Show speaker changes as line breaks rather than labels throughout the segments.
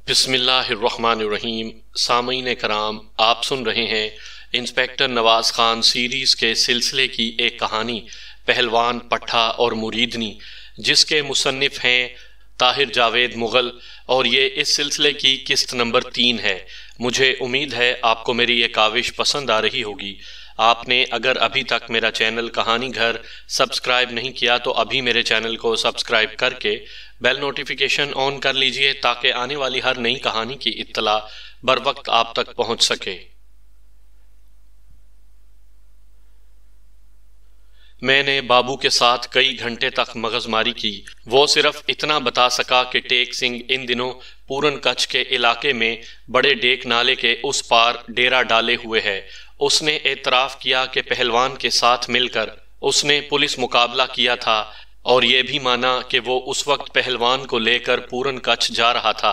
बिस्मिल्लाहिर्रहमानिर्रहीम। सामईन कराम, आप सुन रहे हैं इंस्पेक्टर नवाज खान सीरीज़ के सिलसिले की एक कहानी पहलवान पट्ठा और मुरीदनी, जिसके मुसन्निफ हैं ताहिर जावेद मुग़ल, और ये इस सिलसिले की किस्त नंबर 3 है। मुझे उम्मीद है आपको मेरी ये काविश पसंद आ रही होगी। आपने अगर अभी तक मेरा चैनल कहानी घर सब्सक्राइब नहीं किया तो अभी मेरे चैनल को सब्सक्राइब करके बेल नोटिफिकेशन ऑन कर लीजिए, ताकि आने वाली हर नई कहानी की इत्तला बर वक्त आप तक पहुंच सके। मैंने बाबू के साथ कई घंटे तक मगजमारी की। वो सिर्फ इतना बता सका कि टेक सिंह इन दिनों पूरन कच्छ के इलाके में बड़े डेक नाले के उस पार डेरा डाले हुए है। उसने एतराफ़ किया कि पहलवान के साथ मिलकर उसने पुलिस मुकाबला किया था, और ये भी माना कि वो उस वक्त पहलवान को लेकर पूरन कच्छ जा रहा था।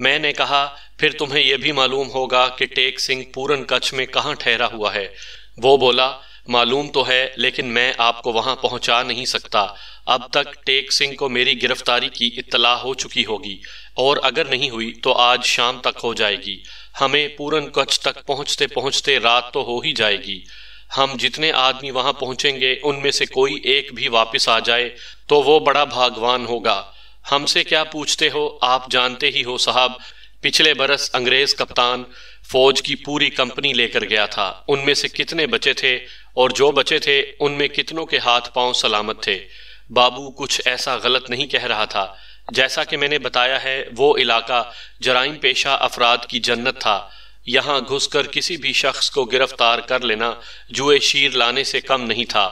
मैंने कहा, फिर तुम्हें यह भी मालूम होगा कि टेक सिंह पूरन कच्छ में कहाँ ठहरा हुआ है। वो बोला, मालूम तो है, लेकिन मैं आपको वहां पहुंचा नहीं सकता। अब तक टेक सिंह को मेरी गिरफ्तारी की इत्तला हो चुकी होगी, और अगर नहीं हुई तो आज शाम तक हो जाएगी। हमें पूरन कच्छ तक पहुंचते पहुंचते रात तो हो ही जाएगी। हम जितने आदमी वहां पहुंचेंगे उनमें से कोई एक भी वापस आ जाए तो वो बड़ा भागवान होगा। हमसे क्या पूछते हो, आप जानते ही हो साहब। पिछले बरस अंग्रेज कप्तान फौज की पूरी कंपनी लेकर गया था। उनमें से कितने बचे थे, और जो बचे थे उनमें कितनों के हाथ पांव सलामत थे। बाबू कुछ ऐसा गलत नहीं कह रहा था। जैसा कि मैंने बताया है, वो इलाका जराइम पेशा अफराद की जन्नत था। यहाँ घुसकर किसी भी शख्स को गिरफ्तार कर लेना जुए शीर लाने से कम नहीं था।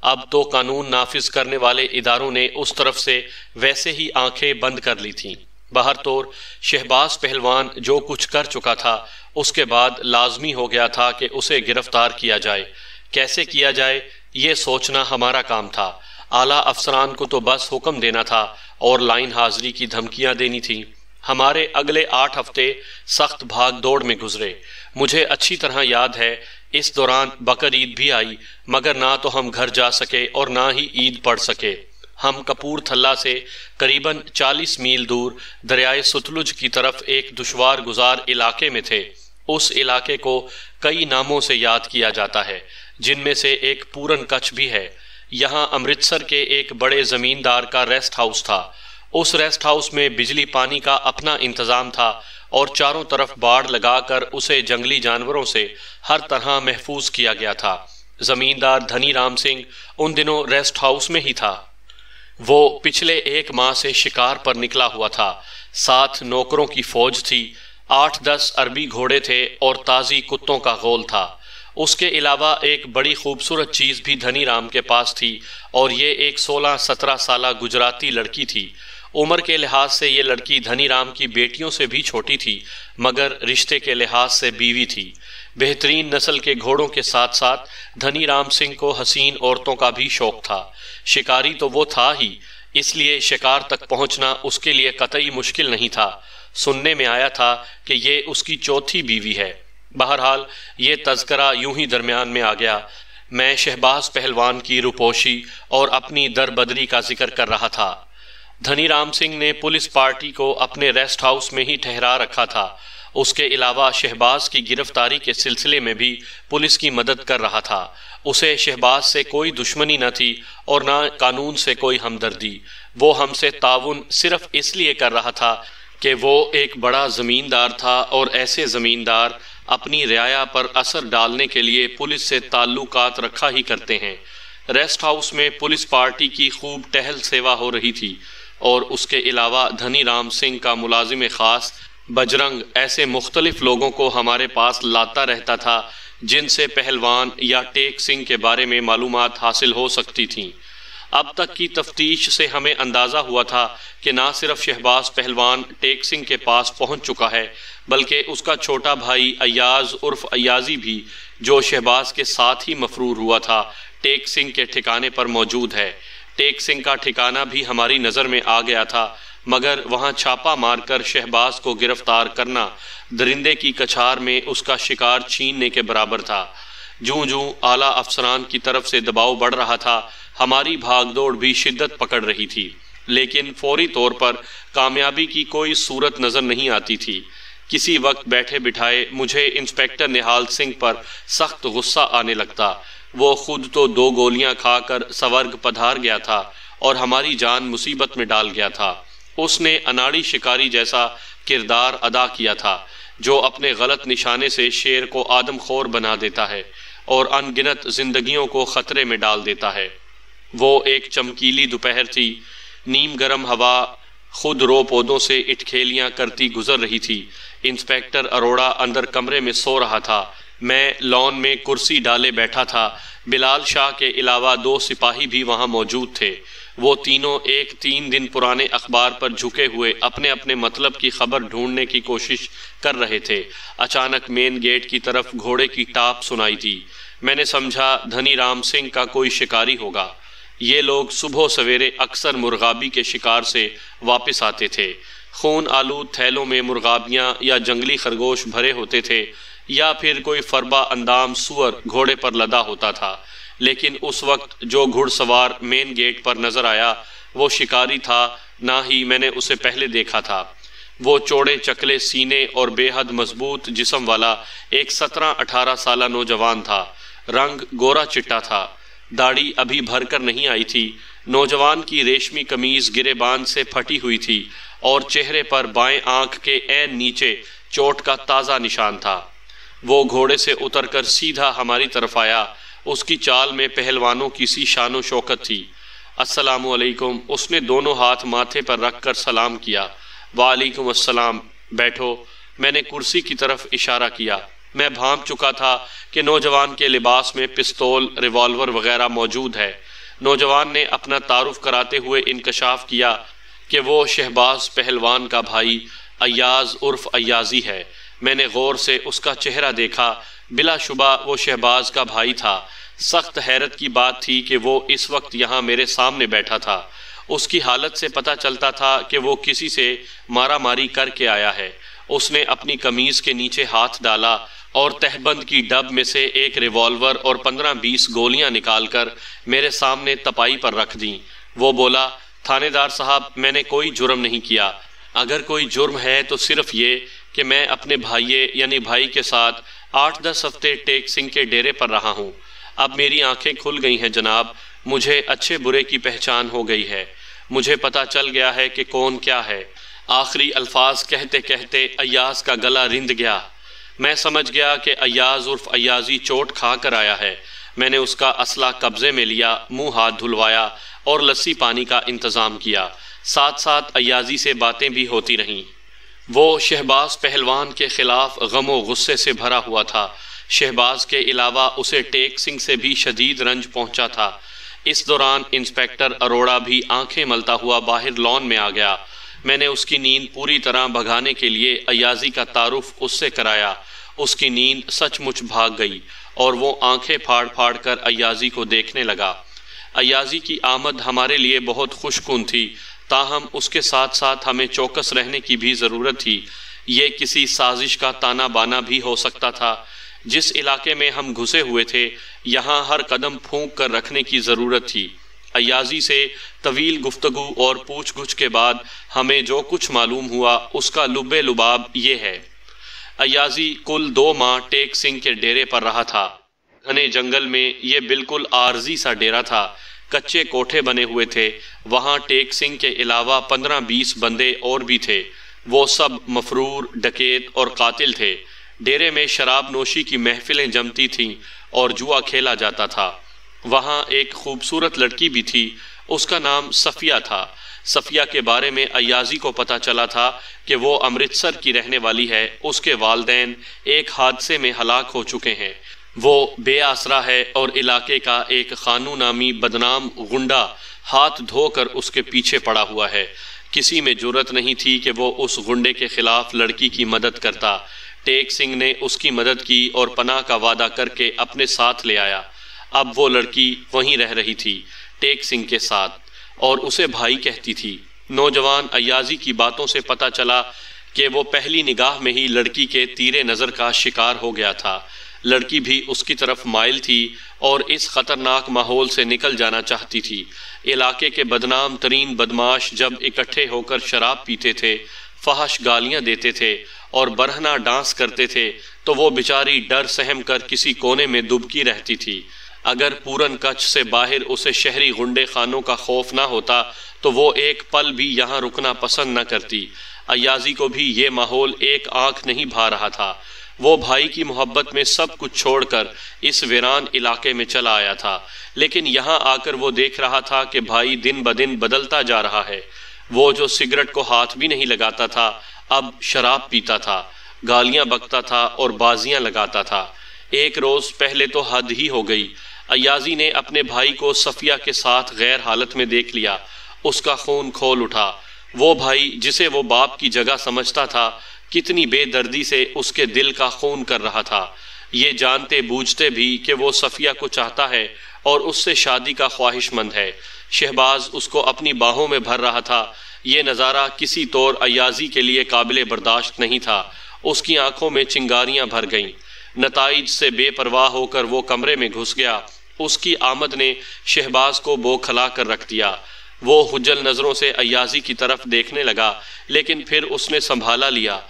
अब तो कानून नाफिज करने वाले इदारों ने उस तरफ से वैसे ही आंखें बंद कर ली थीं। बहरतौर शहबाज पहलवान जो कुछ कर चुका था, उसके बाद लाजमी हो गया था कि उसे गिरफ्तार किया जाए। कैसे किया जाए, ये सोचना हमारा काम था। आला अफसरान को तो बस हुक्म देना था और लाइन हाजिरी की धमकियां देनी थी। हमारे अगले 8 हफ्ते सख्त भाग दौड़ में गुजरे। मुझे अच्छी तरह याद है, इस दौरान बकर ईद भी आई, मगर ना तो हम घर जा सके और ना ही ईद पढ़ सके। हम कपूरथला से करीबन 40 मील दूर दरियाए सतलुज की तरफ एक दुश्वार गुजार इलाके में थे। उस इलाके को कई नामों से याद किया जाता है, जिनमें से एक पूरन कच्छ भी है। यहाँ अमृतसर के एक बड़े जमींदार का रेस्ट हाउस था। उस रेस्ट हाउस में बिजली पानी का अपना इंतजाम था, और चारों तरफ बाड़ लगाकर उसे जंगली जानवरों से हर तरह महफूज किया गया था। जमींदार धनी राम सिंह उन दिनों रेस्ट हाउस में ही था। वो पिछले 1 माह से शिकार पर निकला हुआ था। 7 नौकरों की फौज थी, 8-10 अरबी घोड़े थे और ताजी कुत्तों का गोल था। उसके अलावा एक बड़ी खूबसूरत चीज़ भी धनी राम के पास थी, और ये एक 16-17 साला गुजराती लड़की थी। उम्र के लिहाज से ये लड़की धनी राम की बेटियों से भी छोटी थी, मगर रिश्ते के लिहाज से बीवी थी। बेहतरीन नस्ल के घोड़ों के साथ साथ धनी राम सिंह को हसीन औरतों का भी शौक था। शिकारी तो वो था ही, इसलिए शिकार तक पहुंचना उसके लिए कतई मुश्किल नहीं था। सुनने में आया था कि ये उसकी चौथी बीवी है। बहरहाल ये तज़करा यूं ही दरमियान में आ गया। मैं शहबाज पहलवान की रुपोशी और अपनी दरबदरी का जिक्र कर रहा था। धनी राम सिंह ने पुलिस पार्टी को अपने रेस्ट हाउस में ही ठहरा रखा था। उसके अलावा शहबाज की गिरफ्तारी के सिलसिले में भी पुलिस की मदद कर रहा था। उसे शहबाज से कोई दुश्मनी न थी और न कानून से कोई हमदर्दी। वो हमसे ताउन सिर्फ इसलिए कर रहा था कि वो एक बड़ा ज़मींदार था, और ऐसे ज़मींदार अपनी रियाया पर असर डालने के लिए पुलिस से ताल्लुकात रखा ही करते हैं। रेस्ट हाउस में पुलिस पार्टी की खूब टहल सेवा हो रही थी, और उसके अलावा धनी राम सिंह का मुलाजिम ख़ास बजरंग ऐसे मुख्तलिफ लोगों को हमारे पास लाता रहता था, जिनसे पहलवान या टेक सिंह के बारे में मालूमात हासिल हो सकती थीं। अब तक की तफ्तीश से हमें अंदाज़ा हुआ था कि ना सिर्फ शहबाज पहलवान टेक सिंह के पास पहुंच चुका है, बल्कि उसका छोटा भाई अयाज उर्फ अयाजी भी, जो शहबाज के साथ ही मफरूर हुआ था, टेक सिंह के ठिकाने पर मौजूद है। टेक सिंह का ठिकाना भी हमारी नज़र में आ गया था, मगर वहाँ छापा मारकर शहबाज को गिरफ्तार करना दरिंदे की कछार में उसका शिकार छीनने के बराबर था। जूं जूं आला अफसरान की तरफ से दबाव बढ़ रहा था, हमारी भागदौड़ भी शिद्दत पकड़ रही थी। लेकिन फौरी तौर पर कामयाबी की कोई सूरत नजर नहीं आती थी। किसी वक्त बैठे बिठाए मुझे इंस्पेक्टर निहाल सिंह पर सख्त गुस्सा आने लगता। वो खुद तो 2 गोलियां खाकर स्वर्ग पधार गया था और हमारी जान मुसीबत में डाल गया था। उसने अनाड़ी शिकारी जैसा किरदार अदा किया था जो अपने गलत निशाने से शेर को आदमखोर बना देता है और अनगिनत जिंदगियों को खतरे में डाल देता है। वो एक चमकीली दोपहर थी। नीम गर्म हवा खुद रो पौधों से इटखेलियां करती गुजर रही थी। इंस्पेक्टर अरोड़ा अंदर कमरे में सो रहा था। मैं लॉन में कुर्सी डाले बैठा था। बिलाल शाह के अलावा 2 सिपाही भी वहां मौजूद थे। वो तीनों एक 3 दिन पुराने अखबार पर झुके हुए अपने अपने मतलब की खबर ढूंढने की कोशिश कर रहे थे। अचानक मेन गेट की तरफ घोड़े की टाप सुनाई दी। मैंने समझा धनी राम सिंह का कोई शिकारी होगा। ये लोग सुबह सवेरे अक्सर मुर्गाबी के शिकार से वापस आते थे। खून आलूद थैलों में मुर्गाबियाँ या जंगली खरगोश भरे होते थे या फिर कोई फरबा अंदाम सुअर घोड़े पर लदा होता था। लेकिन उस वक्त जो घुड़सवार मेन गेट पर नजर आया वो शिकारी था, ना ही मैंने उसे पहले देखा था। वो चौड़े चकले सीने और बेहद मजबूत जिस्म वाला एक 17-18 साला नौजवान था। रंग गोरा चिट्टा था। दाढ़ी अभी भरकर नहीं आई थी। नौजवान की रेशमी कमीज गिरेबान से फटी हुई थी और चेहरे पर बाएं आंख के ऐन नीचे चोट का ताज़ा निशान था। वो घोड़े से उतरकर सीधा हमारी तरफ आया। उसकी चाल में पहलवानों की सी शानो शौकत थी। अस्सलामु अलैकुम, उसने दोनों हाथ माथे पर रखकर सलाम किया। वालेकुम अस्सलाम, बैठो। मैंने कुर्सी की तरफ इशारा किया। मैं भांप चुका था कि नौजवान के लिबास में पिस्तौल, रिवॉल्वर वगैरह मौजूद है। नौजवान ने अपना तारुफ कराते हुए इंकशाफ किया कि वो शहबाज पहलवान का भाई अय्याज उर्फ अय्याजी है। मैंने गौर से उसका चेहरा देखा। बिलाशुबा वो शहबाज का भाई था। सख्त हैरत की बात थी कि वो इस वक्त यहाँ मेरे सामने बैठा था। उसकी हालत से पता चलता था कि वो किसी से मारा मारी करके आया है। उसने अपनी कमीज के नीचे हाथ डाला और तहबंद की डब में से एक रिवॉल्वर और 15-20 गोलियां निकालकर मेरे सामने तपाई पर रख दी। वो बोला, थानेदार साहब, मैंने कोई जुर्म नहीं किया। अगर कोई जुर्म है तो सिर्फ ये कि मैं अपने भाइये यानी भाई के साथ 8-10 हफ्ते टेक सिंह के डेरे पर रहा हूँ। अब मेरी आंखें खुल गई हैं जनाब। मुझे अच्छे बुरे की पहचान हो गई है। मुझे पता चल गया है कि कौन क्या है। आखिरी अल्फाज कहते कहते अय्याज का गला रिंध गया। मैं समझ गया कि अय्याज उर्फ अय्याजी चोट खा कर आया है। मैंने उसका असला कब्जे में लिया, मुंह हाथ धुलवाया और लस्सी पानी का इंतज़ाम किया। साथ साथ अय्याजी से बातें भी होती रहीं। वो शहबाज पहलवान के खिलाफ गमो गुस्से से भरा हुआ था। शहबाज के अलावा उसे टेक सिंह से भी शदीद रंज पहुंचा था। इस दौरान इंस्पेक्टर अरोड़ा भी आंखें मलता हुआ बाहर लॉन में आ गया। मैंने उसकी नींद पूरी तरह भगाने के लिए अय्याजी का तारुफ उससे कराया। उसकी नींद सचमुच भाग गई और वो आंखें फाड़ फाड़ कर अय्याजी को देखने लगा। अय्याजी की आमद हमारे लिए बहुत खुशकुन थी, ताहम उसके साथ साथ हमें चौकस रहने की भी ज़रूरत थी। ये किसी साजिश का ताना बाना भी हो सकता था। जिस इलाके में हम घुसे हुए थे यहाँ हर कदम फूंक कर रखने की ज़रूरत थी। अय्याजी से तवील गुफ्तगू और पूछ-गुछ के बाद हमें जो कुछ मालूम हुआ उसका लुब्बे लुबाब ये है। अय्याजी कुल 2 माह टेक सिंह के डेरे पर रहा था। घने जंगल में ये बिल्कुल आर्जी सा डेरा था। कच्चे कोठे बने हुए थे। वहाँ टेक सिंह के अलावा 15-20 बंदे और भी थे। वो सब मफरूर, डकैत और कातिल थे। डेरे में शराब नोशी की महफिलें जमती थीं और जुआ खेला जाता था। वहाँ एक खूबसूरत लड़की भी थी। उसका नाम सफ़िया था। सफ़िया के बारे में अय्याजी को पता चला था कि वो अमृतसर की रहने वाली है। उसके वालिदैन एक हादसे में हलाक हो चुके हैं। वो बेआसरा है और इलाके का एक खानू नामी बदनाम गुंडा हाथ धोकर उसके पीछे पड़ा हुआ है। किसी में जुर्रत नहीं थी कि वो उस गुंडे के खिलाफ लड़की की मदद करता। टेक सिंह ने उसकी मदद की और पनाह का वादा करके अपने साथ ले आया। अब वो लड़की वहीं रह रही थी टेक सिंह के साथ और उसे भाई कहती थी। नौजवान अय्याजी की बातों से पता चला कि वो पहली निगाह में ही लड़की के तीरे नज़र का शिकार हो गया था। लड़की भी उसकी तरफ माइल थी और इस खतरनाक माहौल से निकल जाना चाहती थी। इलाके के बदनाम तरीन बदमाश जब इकट्ठे होकर शराब पीते थे, फहश गालियां देते थे और बरहना डांस करते थे तो वो बेचारी डर सहम कर किसी कोने में दुबकी रहती थी। अगर पूरन कच्छ से बाहर उसे शहरी गुंडे खानों का खौफ ना होता तो वो एक पल भी यहाँ रुकना पसंद न करती। अयाजी को भी ये माहौल एक आंख नहीं भा रहा था। वो भाई की मोहब्बत में सब कुछ छोड़कर इस वीरान इलाके में चला आया था, लेकिन यहाँ आकर वो देख रहा था कि भाई दिन ब दिन बदलता जा रहा है। वो जो सिगरेट को हाथ भी नहीं लगाता था अब शराब पीता था, गालियां बकता था और बाजियां लगाता था। एक रोज पहले तो हद ही हो गई। अयाजी ने अपने भाई को सफिया के साथ गैर हालत में देख लिया। उसका खून खोल उठा। वो भाई जिसे वो बाप की जगह समझता था कितनी बेदर्दी से उसके दिल का खून कर रहा था, ये जानते बूझते भी कि वो सफिया को चाहता है और उससे शादी का ख्वाहिशमंद है। शहबाज उसको अपनी बाहों में भर रहा था। ये नज़ारा किसी तौर अयाजी के लिए काबिले बर्दाश्त नहीं था। उसकी आंखों में चिंगारियां भर गईं। नताइज से बेपरवाह होकर वो कमरे में घुस गया। उसकी आमद ने शहबाज को बौखला कर रख दिया। वो हुज्जल नज़रों से अयाजी की तरफ देखने लगा, लेकिन फिर उसने संभाला लिया।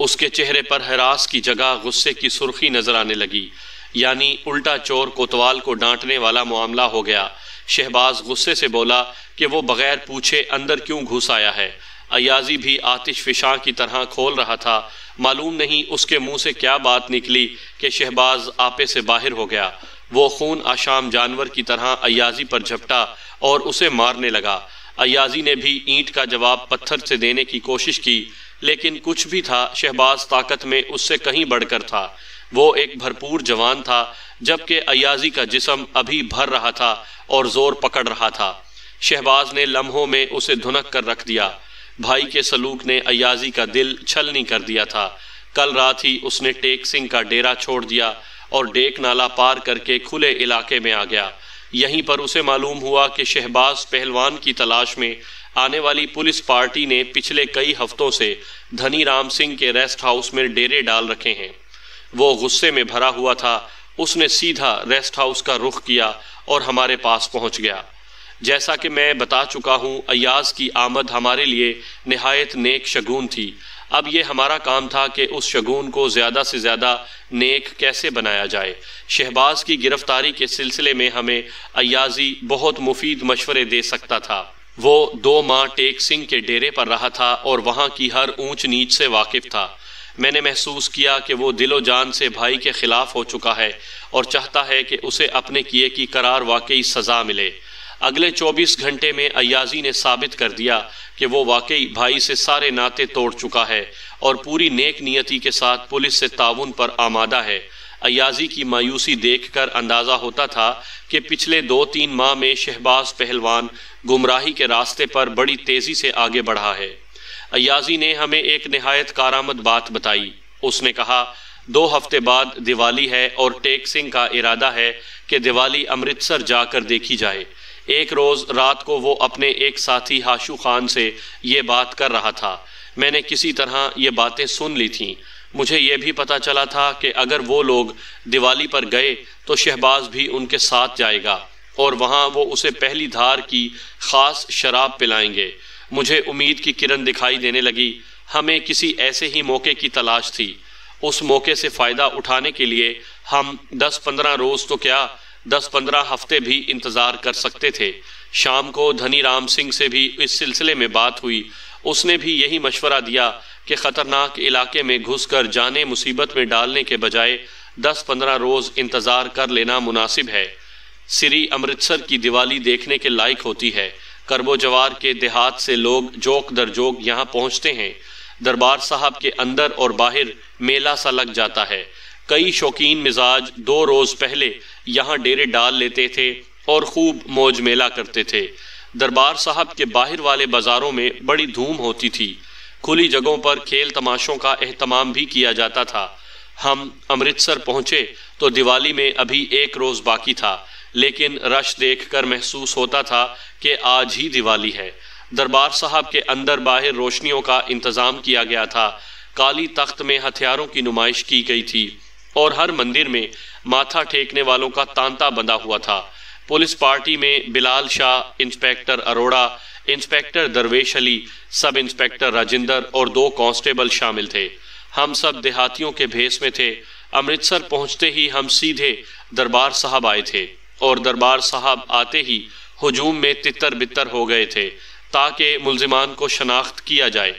उसके चेहरे पर हरास की जगह गुस्से की सुर्खी नजर आने लगी, यानी उल्टा चोर कोतवाल को डांटने वाला मामला हो गया। शहबाज गुस्से से बोला कि वो बगैर पूछे अंदर क्यों घुस आया है। अयाजी भी आतिश फिशां की तरह खोल रहा था। मालूम नहीं उसके मुंह से क्या बात निकली कि शहबाज आपे से बाहर हो गया। वो खून आशाम जानवर की तरह अयाजी पर झपटा और उसे मारने लगा। अयाजी ने भी ईंट का जवाब पत्थर से देने की कोशिश की, लेकिन कुछ भी था, शहबाज ताकत में उससे कहीं बढ़कर था। वो एक भरपूर जवान था, जबकि अयाजी का जिस्म अभी भर रहा था और जोर पकड़ रहा था। शहबाज ने लम्हों में उसे धुनक कर रख दिया। भाई के सलूक ने अयाजी का दिल छलनी कर दिया था। कल रात ही उसने टेक सिंह का डेरा छोड़ दिया और डेक नाला पार करके खुले इलाके में आ गया। यहीं पर उसे मालूम हुआ कि शहबाज पहलवान की तलाश में आने वाली पुलिस पार्टी ने पिछले कई हफ्तों से धनी राम सिंह के रेस्ट हाउस में डेरे डाल रखे हैं। वो गुस्से में भरा हुआ था। उसने सीधा रेस्ट हाउस का रुख किया और हमारे पास पहुंच गया। जैसा कि मैं बता चुका हूं, अयाज की आमद हमारे लिए निहायत नेक शगुन थी। अब ये हमारा काम था कि उस शगुन को ज़्यादा से ज़्यादा नेक कैसे बनाया जाए। शहबाज की गिरफ्तारी के सिलसिले में हमें अयाजी बहुत मुफीद मशवरे दे सकता था। वो 2 माह टेक सिंह के डेरे पर रहा था और वहाँ की हर ऊंच नीच से वाकिफ था। मैंने महसूस किया कि वो दिलो जान से भाई के खिलाफ हो चुका है और चाहता है कि उसे अपने किए की करार वाकई सज़ा मिले। अगले 24 घंटे में अयाजी ने साबित कर दिया कि वो वाकई भाई से सारे नाते तोड़ चुका है और पूरी नेक नियति के साथ पुलिस से ताउन पर आमादा है। अयाजी की मायूसी देखकर अंदाज़ा होता था कि पिछले 2-3 माह में शहबाज पहलवान गुमराही के रास्ते पर बड़ी तेज़ी से आगे बढ़ा है। अयाजी ने हमें एक निहायत कारामद बात बताई। उसने कहा, 2 हफ्ते बाद दिवाली है और टेक सिंह का इरादा है कि दिवाली अमृतसर जाकर देखी जाए। एक रोज़ रात को वो अपने एक साथी हाशू खान से ये बात कर रहा था। मैंने किसी तरह ये बातें सुन ली थीं। मुझे ये भी पता चला था कि अगर वो लोग दिवाली पर गए तो शहबाज भी उनके साथ जाएगा और वहाँ वो उसे पहली धार की ख़ास शराब पिलाएंगे। मुझे उम्मीद की किरण दिखाई देने लगी। हमें किसी ऐसे ही मौके की तलाश थी। उस मौके से फ़ायदा उठाने के लिए हम 10-15 रोज़ तो क्या 10-15 हफ्ते भी इंतज़ार कर सकते थे। शाम को धनी राम सिंह से भी इस सिलसिले में बात हुई। उसने भी यही मशवरा दिया कि ख़तरनाक इलाके में घुसकर जाने मुसीबत में डालने के बजाय 10-15 रोज़ इंतज़ार कर लेना मुनासिब है। सिरी अमृतसर की दिवाली देखने के लायक होती है। करबो जवार के देहात से लोग जोक दर जोक यहाँ पहुँचते हैं। दरबार साहब के अंदर और बाहर मेला सा लग जाता है। कई शौकीन मिजाज 2 रोज़ पहले यहाँ डेरे डाल लेते थे और खूब मौज मेला करते थे। दरबार साहब के बाहर वाले बाज़ारों में बड़ी धूम होती थी। खुली जगहों पर खेल तमाशों का एहतमाम भी किया जाता था। हम अमृतसर पहुँचे तो दिवाली में अभी 1 रोज़ बाकी था, लेकिन रश देखकर महसूस होता था कि आज ही दिवाली है। दरबार साहब के अंदर बाहर रोशनियों का इंतज़ाम किया गया था। काली तख्त में हथियारों की नुमाइश की गई थी और हर मंदिर में माथा टेकने वालों का तांता बंधा हुआ था। पुलिस पार्टी में बिलाल शाह, इंस्पेक्टर अरोड़ा, इंस्पेक्टर दरवेश अली, सब इंस्पेक्टर राजिंदर और 2 कांस्टेबल शामिल थे। हम सब देहातियों के भेस में थे। अमृतसर पहुंचते ही हम सीधे दरबार साहब आए थे और दरबार साहब आते ही हुजूम में तितर बितर हो गए थे ताकि मुल्जिमान को शनाख्त किया जाए।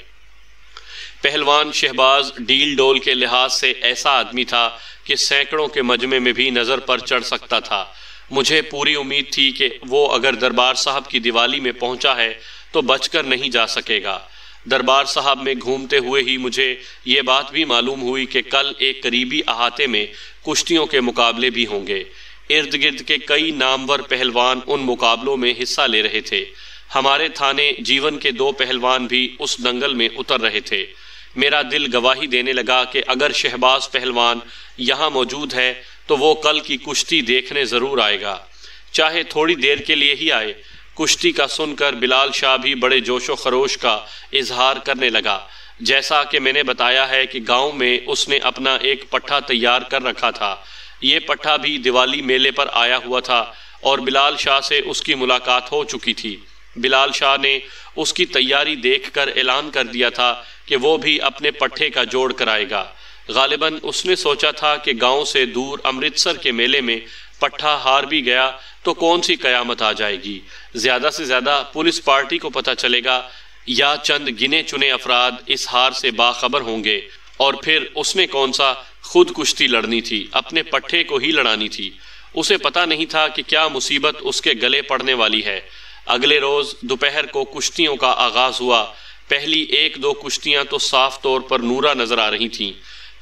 पहलवान शहबाज डील डोल के लिहाज से ऐसा आदमी था कि सैकड़ों के मजमे में भी नज़र पर चढ़ सकता था। मुझे पूरी उम्मीद थी कि वो अगर दरबार साहब की दिवाली में पहुंचा है तो बचकर नहीं जा सकेगा। दरबार साहब में घूमते हुए ही मुझे ये बात भी मालूम हुई कि कल एक करीबी अहाते में कुश्तियों के मुकाबले भी होंगे। इर्द गिर्द के कई नामवर पहलवान उन मुकाबलों में हिस्सा ले रहे थे। हमारे थाने जीवन के 2 पहलवान भी उस दंगल में उतर रहे थे। मेरा दिल गवाही देने लगा कि अगर शहबाज पहलवान यहाँ मौजूद है तो वो कल की कुश्ती देखने ज़रूर आएगा, चाहे थोड़ी देर के लिए ही आए। कुश्ती का सुनकर बिलाल शाह भी बड़े जोशो खरोश का इजहार करने लगा। जैसा कि मैंने बताया है कि गांव में उसने अपना एक पट्ठा तैयार कर रखा था। ये पट्ठा भी दिवाली मेले पर आया हुआ था और बिलाल शाह से उसकी मुलाकात हो चुकी थी। बिलाल शाह ने उसकी तैयारी देखकर ऐलान कर दिया था कि वो भी अपने पट्ठे का जोड़ कराएगा। गालिबन उसने सोचा था कि गांव से दूर अमृतसर के मेले में पट्ठा हार भी गया तो कौन सी कयामत आ जाएगी। ज़्यादा से ज़्यादा पुलिस पार्टी को पता चलेगा या चंद गिने चुने अफराद इस हार से बाखबर होंगे और फिर उसने कौन सा खुद कुश्ती लड़नी थी, अपने पट्ठे को ही लड़ानी थी। उसे पता नहीं था कि क्या मुसीबत उसके गले पड़ने वाली है। अगले रोज़ दोपहर को कुश्तियों का आगाज़ हुआ। पहली 1-2 कुश्तियाँ तो साफ तौर पर नूरा नज़र आ रही थीं,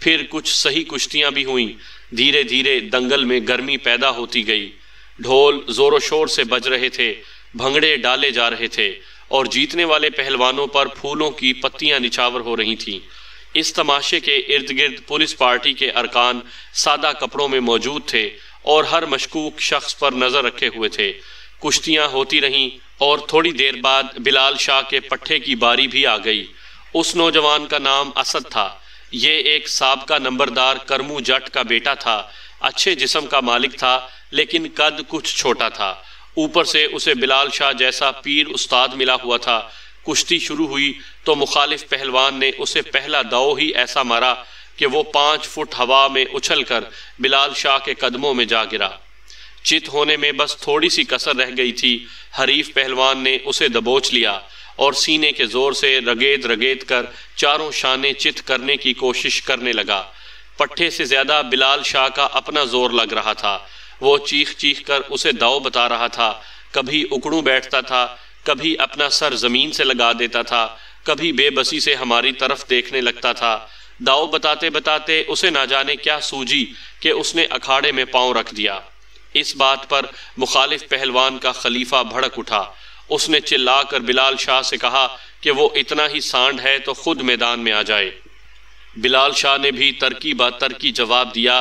फिर कुछ सही कुश्तियाँ भी हुईं। धीरे धीरे दंगल में गर्मी पैदा होती गई। ढोल ज़ोरों शोर से बज रहे थे, भंगड़े डाले जा रहे थे और जीतने वाले पहलवानों पर फूलों की पत्तियां निछावर हो रही थीं। इस तमाशे के इर्द गिर्द पुलिस पार्टी के अरकान सादा कपड़ों में मौजूद थे और हर मशकूक शख्स पर नज़र रखे हुए थे। कुश्तियां होती रहीं और थोड़ी देर बाद बिलाल शाह के पट्ठे की बारी भी आ गई। उस नौजवान का नाम असद था। ये एक साबका नंबरदार करमू जट का बेटा था। अच्छे जिस्म का मालिक था लेकिन कद कुछ छोटा था। ऊपर से उसे बिलाल शाह जैसा पीर उस्ताद मिला हुआ था। कुश्ती शुरू हुई तो मुखालिफ पहलवान ने उसे पहला दाव ही ऐसा मारा कि वो 5 फुट हवा में उछलकर बिलाल शाह के कदमों में जा गिरा। चित होने में बस थोड़ी सी कसर रह गई थी। हरीफ पहलवान ने उसे दबोच लिया और सीने के जोर से रगेद रगेद कर चारों शाने चित करने की कोशिश करने लगा। पट्ठे से ज्यादा बिलाल शाह का अपना जोर लग रहा था। वो चीख चीख कर उसे दाव बता रहा था। कभी उकड़ू बैठता था, कभी अपना सर जमीन से लगा देता था, कभी बेबसी से हमारी तरफ देखने लगता था। दाव बताते बताते उसे ना जाने क्या सूझी कि उसने अखाड़े में पांव रख दिया। इस बात पर मुखालिफ पहलवान का खलीफा भड़क उठा। उसने चिल्लाकर बिलाल शाह से कहा कि वो इतना ही सांड है तो खुद मैदान में आ जाए। बिलाल शाह ने भी तरकी बा तरकी जवाब दिया।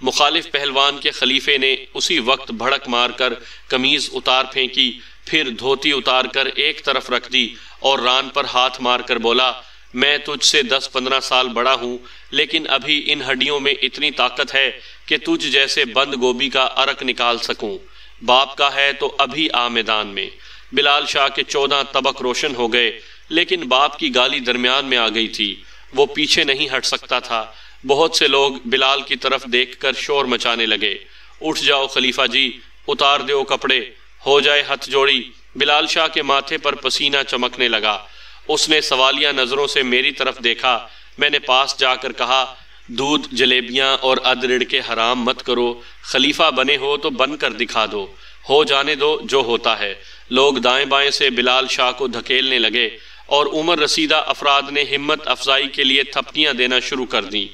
मुखालिफ पहलवान के खलीफे ने उसी वक्त भड़क मारकर कमीज उतार फेंकी, फिर धोती उतार कर एक तरफ रख दी और रान पर हाथ मारकर बोला, मैं तुझसे 10-15 साल बड़ा हूँ, लेकिन अभी इन हड्डियों में इतनी ताकत है कि तुझ जैसे बंद गोभी का अरक निकाल सकूं। बाप का है तो अभी आ मैदान में। बिलाल शाह के 14 तबक रोशन हो गए, लेकिन बाप की गाली दरमियान में आ गई थी। वो पीछे नहीं हट सकता था। बहुत से लोग बिलाल की तरफ देखकर शोर मचाने लगे। उठ जाओ खलीफा जी, उतार दो कपड़े, हो जाए हथ जोड़ी। बिलाल शाह के माथे पर पसीना चमकने लगा। उसने सवालिया नजरों से मेरी तरफ देखा। मैंने पास जाकर कहा, दूध जलेबियां और अदरिड़ के हराम मत करो। खलीफा बने हो तो बनकर दिखा दो, हो जाने दो जो होता है। लोग दाएं बाएं से बिलाल शाह को धकेलने लगे और उम्र रसीदा अफराद ने हिम्मत अफजाई के लिए थपकियां देना शुरू कर दी।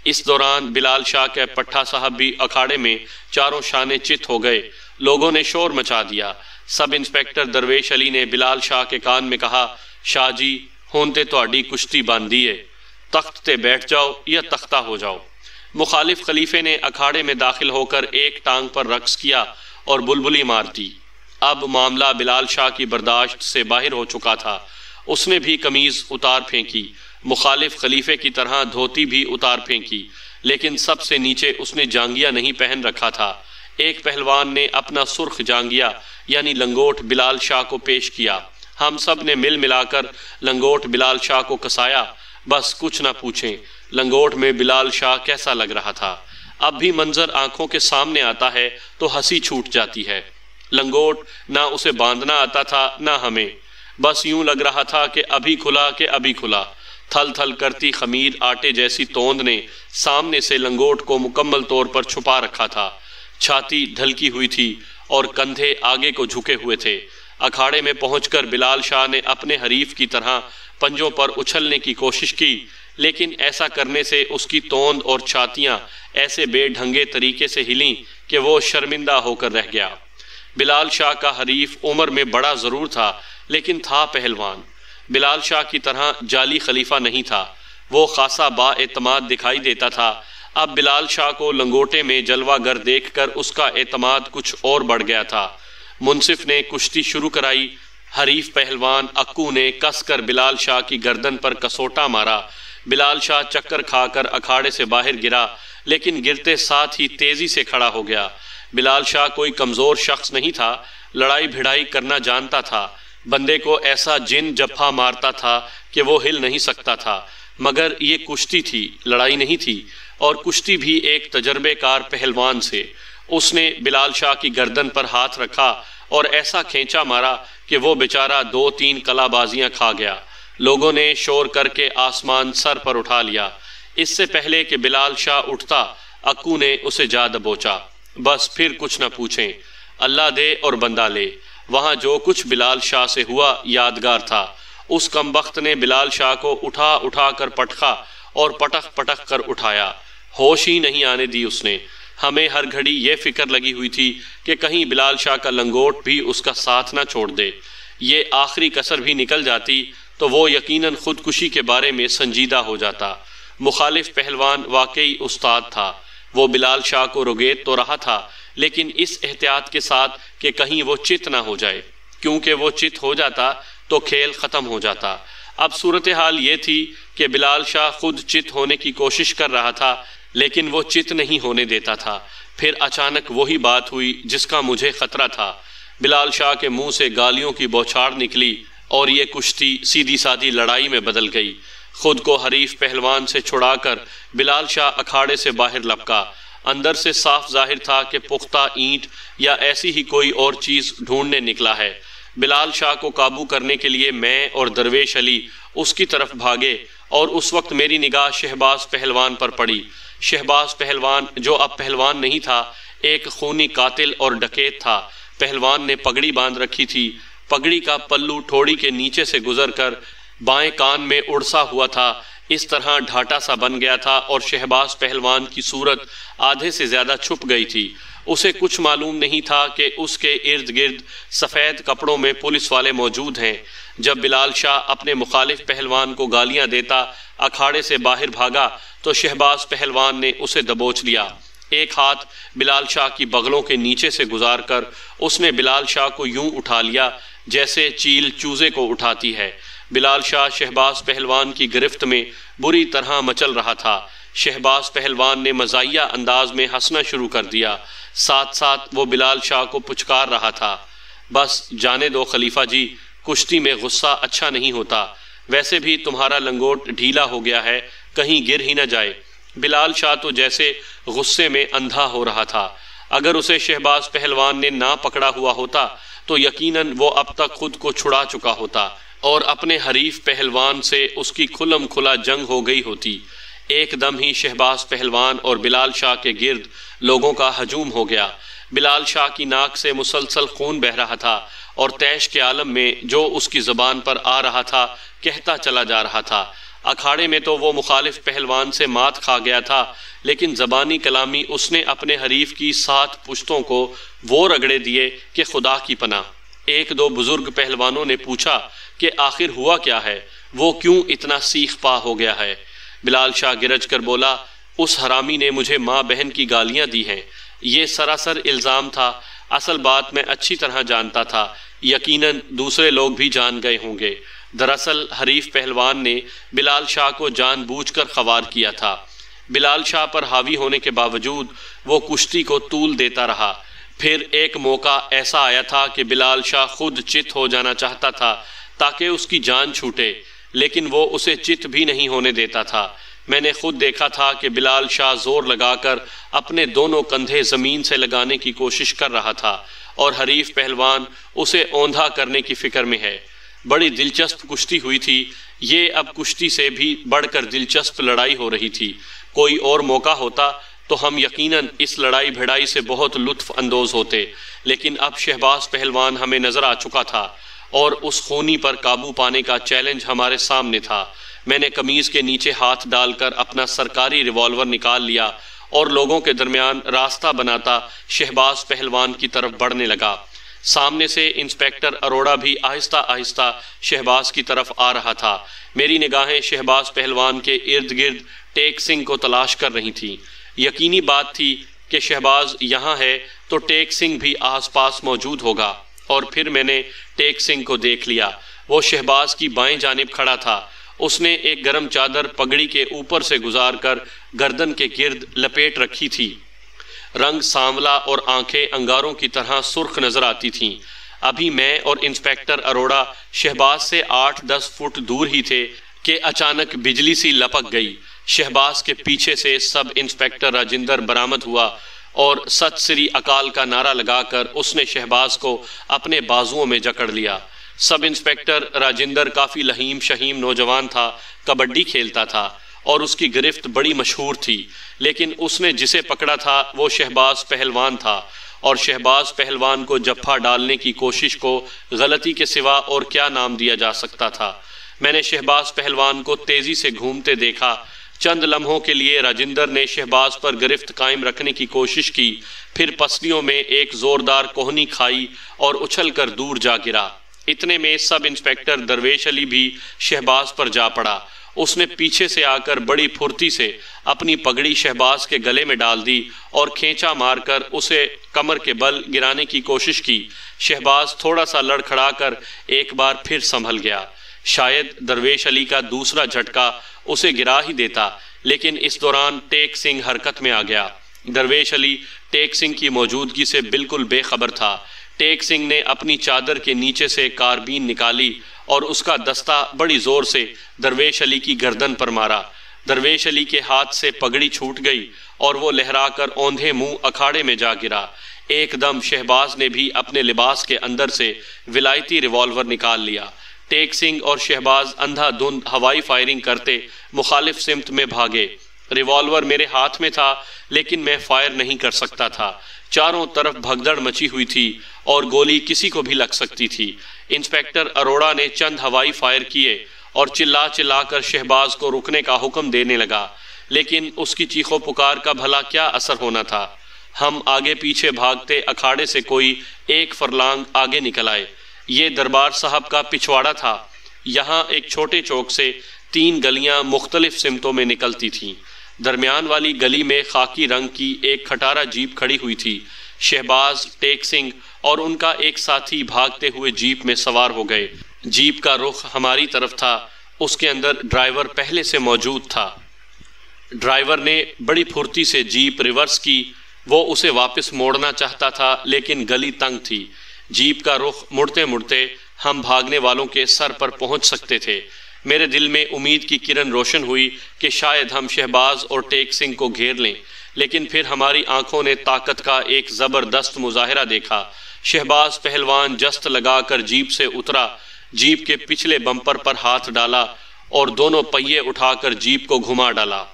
इस दौरान बिलाल शाह के पट्ठा साहब भी अखाड़े में चारों शाने चित हो गए। लोगों ने शोर मचा दिया। सब इंस्पेक्टर दरवेश अली ने बिलाल शाह के कान में कहा, शाह जी हुण ते तुहाडी कुश्ती बनदी है, तख्त ते बैठ जाओ या तख्ता हो जाओ। मुखालिफ खलीफे ने अखाड़े में दाखिल होकर एक टांग पर रक्स किया और बुलबुली मार दी। अब मामला बिलाल शाह की बर्दाश्त से बाहर हो चुका था। उसने भी कमीज उतार फेंकी। मुखालिफ खलीफे की तरह धोती भी उतार फेंकी, लेकिन सबसे नीचे उसने जांगिया नहीं पहन रखा था। एक पहलवान ने अपना सुर्ख जांगिया यानी लंगोट बिलाल शाह को पेश किया। हम सब ने मिल मिलाकर लंगोट बिलाल शाह को कसाया। बस कुछ ना पूछें, लंगोट में बिलाल शाह कैसा लग रहा था। अब भी मंजर आंखों के सामने आता है तो हंसी छूट जाती है। लंगोट ना उसे बांधना आता था ना हमें, बस यूं लग रहा था कि अभी खुला। थल थल करती खमीर आटे जैसी तोंद ने सामने से लंगोट को मुकम्मल तौर पर छुपा रखा था। छाती ढलकी हुई थी और कंधे आगे को झुके हुए थे। अखाड़े में पहुंचकर बिलाल शाह ने अपने हरीफ की तरह पंजों पर उछलने की कोशिश की, लेकिन ऐसा करने से उसकी तोंद और छातियां ऐसे बेढंगे तरीके से हिलीं कि वो शर्मिंदा होकर रह गया। बिलाल शाह का हरीफ उम्र में बड़ा जरूर था, लेकिन था पहलवान। बिलाल शाह की तरह जाली खलीफा नहीं था, वो खासा बाएतमाद दिखाई देता था। अब बिलाल शाह को लंगोटे में जलवागर देखकर उसका एतमाद कुछ और बढ़ गया था। मुंसिफ ने कुश्ती शुरू कराई। हरीफ पहलवान अक्कू ने कसकर बिलाल शाह की गर्दन पर कसोटा मारा। बिलाल शाह चक्कर खाकर अखाड़े से बाहर गिरा, लेकिन गिरते साथ ही तेजी से खड़ा हो गया। बिलाल शाह कोई कमजोर शख्स नहीं था, लड़ाई भिड़ाई करना जानता था। बंदे को ऐसा जिन जफ्फा मारता था कि वो हिल नहीं सकता था। मगर ये कुश्ती थी, लड़ाई नहीं थी, और कुश्ती भी एक तजर्बेकार पहलवान से। उसने बिलाल शाह की गर्दन पर हाथ रखा और ऐसा खींचा मारा कि वो बेचारा 2-3 कलाबाजियां खा गया। लोगों ने शोर करके आसमान सर पर उठा लिया। इससे पहले कि बिलाल शाह उठता, अक्कू ने उसे जा दबोचा। बस फिर कुछ न पूछें, अल्लाह दे और बंदा ले। वहां जो कुछ बिलाल शाह से हुआ यादगार था। उस कमबख्त ने बिलाल शाह को उठा कर पटका और पटक कर उठाया। होश ही नहीं आने दी उसने। हमें हर घड़ी ये फिक्र लगी हुई थी कि कहीं बिलाल शाह का लंगोट भी उसका साथ ना छोड़ दे। ये आखिरी कसर भी निकल जाती तो वो यकीनन खुदकुशी के बारे में संजीदा हो जाता। मुखालिफ पहलवान वाकई उस्ताद था। वो बिलाल शाह को रुगेत तो रहा था, लेकिन इस एहतियात के साथ कि कहीं वो चित ना हो जाए, क्योंकि वो चित हो जाता तो खेल ख़त्म हो जाता। अब सूरत हाल ये थी कि बिलाल शाह खुद चित होने की कोशिश कर रहा था, लेकिन वो चित नहीं होने देता था। फिर अचानक वही बात हुई जिसका मुझे खतरा था। बिलाल शाह के मुंह से गालियों की बौछार निकली और ये कुश्ती सीधी सादी लड़ाई में बदल गई। खुद को हरीफ पहलवान से छुड़ाकर बिलाल शाह अखाड़े से बाहर लपका। अंदर से साफ जाहिर था कि पुख्ता ईंट या ऐसी ही कोई और चीज़ ढूंढने निकला है। बिलाल शाह को काबू करने के लिए मैं और दरवेश अली उसकी तरफ भागे और उस वक्त मेरी निगाह शहबाज पहलवान पर पड़ी। शहबाज पहलवान, जो अब पहलवान नहीं था, एक खूनी कातिल और डकैत था। पहलवान ने पगड़ी बांध रखी थी। पगड़ी का पल्लू ठोड़ी के नीचे से गुजरकर बाएं कान में उड़सा हुआ था। इस तरह ढाटा सा बन गया था और शहबाज पहलवान की सूरत आधे से ज्यादा छुप गई थी। उसे कुछ मालूम नहीं था कि उसके इर्द गिर्द सफ़ेद कपड़ों में पुलिस वाले मौजूद हैं। जब बिलाल शाह अपने मुखालिफ पहलवान को गालियां देता अखाड़े से बाहर भागा तो शहबाज पहलवान ने उसे दबोच लिया। एक हाथ बिलाल शाह की बगलों के नीचे से गुजारकर उसने बिलाल शाह को यूं उठा लिया जैसे चील चूजे को उठाती है। बिलाल शाह शहबाज पहलवान की गिरफ्त में बुरी तरह मचल रहा था। शहबाज पहलवान ने मज़ाहिया अंदाज में हंसना शुरू कर दिया। साथ साथ वो बिलाल शाह को पुचकार रहा था, बस जाने दो खलीफा जी, कुश्ती में गुस्सा अच्छा नहीं होता। वैसे भी तुम्हारा लंगोट ढीला हो गया है, कहीं गिर ही न जाए। बिलाल शाह तो जैसे गुस्से में अंधा हो रहा था। अगर उसे शहबाज पहलवान ने ना पकड़ा हुआ होता तो यकीनन वो अब तक खुद को छुड़ा चुका होता और अपने हरीफ पहलवान से उसकी खुलम खुला जंग हो गई होती। एकदम ही शहबाज पहलवान और बिलाल शाह के गिर्द लोगों का हजूम हो गया। बिलाल शाह की नाक से मुसलसल खून बह रहा था और तैश के आलम में जो उसकी ज़बान पर आ रहा था कहता चला जा रहा था। अखाड़े में तो वो मुखालिफ पहलवान से मात खा गया था, लेकिन ज़बानी कलामी उसने अपने हरीफ की 7 पुश्तों को वो रगड़े दिए कि खुदा की पनाह। एक दो बुजुर्ग पहलवानों ने पूछा कि आखिर हुआ क्या है, वो क्यों इतना सीख पा हो गया है। बिलाल शाह गिरज कर बोला, उस हरामी ने मुझे माँ बहन की गालियां दी हैं। ये सरासर इल्ज़ाम था। असल बात मैं अच्छी तरह जानता था, यकीनन दूसरे लोग भी जान गए होंगे। दरअसल हरीफ पहलवान ने बिलाल शाह को जानबूझकर ख़वार किया था। बिलाल शाह पर हावी होने के बावजूद वो कुश्ती को तूल देता रहा। फिर एक मौका ऐसा आया था कि बिलाल शाह खुद चित हो जाना चाहता था ताकि उसकी जान छूटे, लेकिन वो उसे चित भी नहीं होने देता था। मैंने खुद देखा था कि बिलाल शाह जोर लगाकर अपने दोनों कंधे ज़मीन से लगाने की कोशिश कर रहा था और हरीफ पहलवान उसे औंधा करने की फ़िक्र में है। बड़ी दिलचस्प कुश्ती हुई थी। ये अब कुश्ती से भी बढ़कर दिलचस्प लड़ाई हो रही थी। कोई और मौका होता तो हम यकीनन इस लड़ाई भिड़ाई से बहुत लुत्फ़ अंदोज़ होते, लेकिन अब शहबाज पहलवान हमें नज़र आ चुका था और उस खूनी पर काबू पाने का चैलेंज हमारे सामने था। मैंने कमीज़ के नीचे हाथ डालकर अपना सरकारी रिवॉल्वर निकाल लिया और लोगों के दरमियान रास्ता बनाता शहबाज पहलवान की तरफ बढ़ने लगा। सामने से इंस्पेक्टर अरोड़ा भी आहिस्ता आहिस्ता शहबाज की तरफ आ रहा था। मेरी निगाहें शहबाज पहलवान के इर्द गिर्द टेक सिंह को तलाश कर रही थीं। यकीनी बात थी कि शहबाज यहाँ है तो टेक सिंह भी आसपास मौजूद होगा। और फिर मैंने टेक सिंह को देख लिया। वो शहबाज की बाएं जानिब खड़ा था। उसने एक गर्म चादर पगड़ी के ऊपर से गुजारकर गर्दन के गिर्द लपेट रखी थी। रंग सांवला और आंखें अंगारों की तरह सुर्ख नजर आती थीं। अभी मैं और इंस्पेक्टर अरोड़ा शहबाज से 8-10 फुट दूर ही थे कि अचानक बिजली सी लपक गई। शहबाज के पीछे से सब इंस्पेक्टर राजिंदर बरामद हुआ और सत श्री अकाल का नारा लगाकर उसने शहबाज को अपने बाजुओं में जकड़ लिया। सब इंस्पेक्टर राजिंदर काफ़ी लहीम शहीम नौजवान था, कबड्डी खेलता था और उसकी गिरफ्त बड़ी मशहूर थी, लेकिन उसने जिसे पकड़ा था वो शहबाज पहलवान था और शहबाज पहलवान को जफ्फा डालने की कोशिश को गलती के सिवा और क्या नाम दिया जा सकता था। मैंने शहबाज पहलवान को तेज़ी से घूमते देखा। चंद लम्हों के लिए राजिंदर ने शहबाज पर गिरफ्त कायम रखने की कोशिश की, फिर पसलियों में एक जोरदार कोहनी खाई और उछलकर दूर जा गिरा। इतने में सब इंस्पेक्टर दरवेश अली भी शहबाज पर जा पड़ा। उसने पीछे से आकर बड़ी फुर्ती से अपनी पगड़ी शहबाज के गले में डाल दी और खींचा मारकर उसे कमर के बल गिराने की कोशिश की। शहबाज थोड़ा सा लड़खड़ाकर एक बार फिर संभल गया। शायद दरवेश अली का दूसरा झटका उसे गिरा ही देता, लेकिन इस दौरान टेक सिंह हरकत में आ गया। दरवेश अली टेक सिंह की मौजूदगी से बिल्कुल बेखबर था। टेक सिंह ने अपनी चादर के नीचे से कारबीन निकाली और उसका दस्ता बड़ी जोर से दरवेश अली की गर्दन पर मारा। दरवेश अली के हाथ से पगड़ी छूट गई और वो लहराकर औंधे मुंह अखाड़े में जा गिरा। एकदम शहबाज ने भी अपने लिबास के अंदर से विलायती रिवॉल्वर निकाल लिया। टेक सिंह और शहबाज अंधाधुंध हवाई फायरिंग करते मुखालिफ सिमत में भागे। रिवॉल्वर मेरे हाथ में था, लेकिन मैं फायर नहीं कर सकता था। चारों तरफ भगदड़ मची हुई थी और गोली किसी को भी लग सकती थी। इंस्पेक्टर अरोड़ा ने चंद हवाई फायर किए और चिल्ला चिल्लाकर शहबाज को रुकने का हुक्म देने लगा, लेकिन उसकी चीखों पुकार का भला क्या असर होना था। हम आगे पीछे भागते अखाड़े से कोई एक फरलांग आगे निकल आए। ये दरबार साहब का पिछवाड़ा था। यहाँ एक छोटे चौक से 3 गलियाँ मुख्तलिफ सिमतों में निकलती थीं। दरमियान वाली गली में खाकी रंग की एक खटारा जीप खड़ी हुई थी। शहबाज, टेक सिंह और उनका एक साथी भागते हुए जीप में सवार हो गए। जीप का रुख हमारी तरफ था। उसके अंदर ड्राइवर पहले से मौजूद था। ड्राइवर ने बड़ी फुर्ती से जीप रिवर्स की। वो उसे वापस मोड़ना चाहता था, लेकिन गली तंग थी। जीप का रुख मुड़ते मुड़ते हम भागने वालों के सर पर पहुंच सकते थे। मेरे दिल में उम्मीद की किरण रोशन हुई कि शायद हम शहबाज और टेक सिंह को घेर लें, लेकिन फिर हमारी आंखों ने ताकत का एक ज़बरदस्त मुजाहिरा देखा। शहबाज पहलवान जस्त लगाकर जीप से उतरा, जीप के पिछले बम्पर पर हाथ डाला और दोनों पहिए उठाकर जीप को घुमा डाला।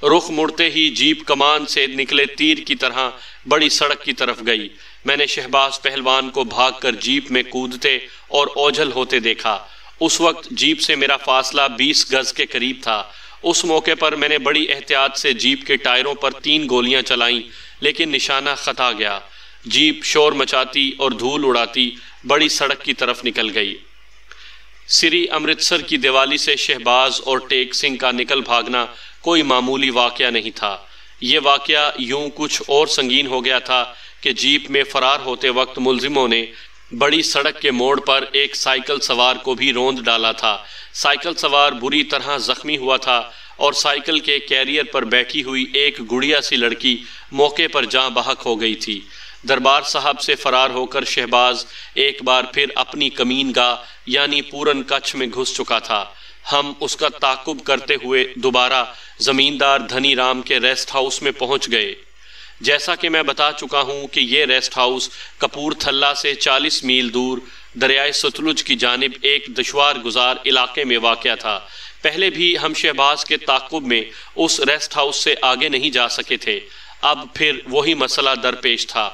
रुख मुड़ते ही जीप कमान से निकले तीर की तरह बड़ी सड़क की तरफ गई। मैंने शहबाज पहलवान को भागकर जीप में कूदते और ओझल होते देखा। उस वक्त जीप से मेरा फासला 20 गज के करीब था। उस मौके पर मैंने बड़ी एहतियात से जीप के टायरों पर 3 गोलियां चलाईं, लेकिन निशाना खता गया। जीप शोर मचाती और धूल उड़ाती बड़ी सड़क की तरफ निकल गई। श्री अमृतसर की दिवाली से शहबाज और टेक सिंह का निकल भागना कोई मामूली वाकया नहीं था। ये वाकया यूं कुछ और संगीन हो गया था कि जीप में फरार होते वक्त मुलजिमों ने बड़ी सड़क के मोड़ पर एक साइकिल सवार को भी रौंद डाला था। साइकिल सवार बुरी तरह जख्मी हुआ था और साइकिल के कैरियर पर बैठी हुई एक गुड़िया सी लड़की मौके पर जाँ बहक हो गई थी। दरबार साहब से फरार होकर शहबाज एक बार फिर अपनी कमीनगाह यानी पूरन कच्छ में घुस चुका था। हम उसका ताकुब करते हुए दोबारा जमींदार धनी राम के रेस्ट हाउस में पहुंच गए। जैसा कि मैं बता चुका हूं कि ये रेस्ट हाउस कपूरथला से 40 मील दूर दरियाए सतलुज की जानिब एक दुश्वार गुजार इलाके में वाक़या था। पहले भी हम शहबाज के ताकुब में उस रेस्ट हाउस से आगे नहीं जा सके थे। अब फिर वही मसला दरपेश था।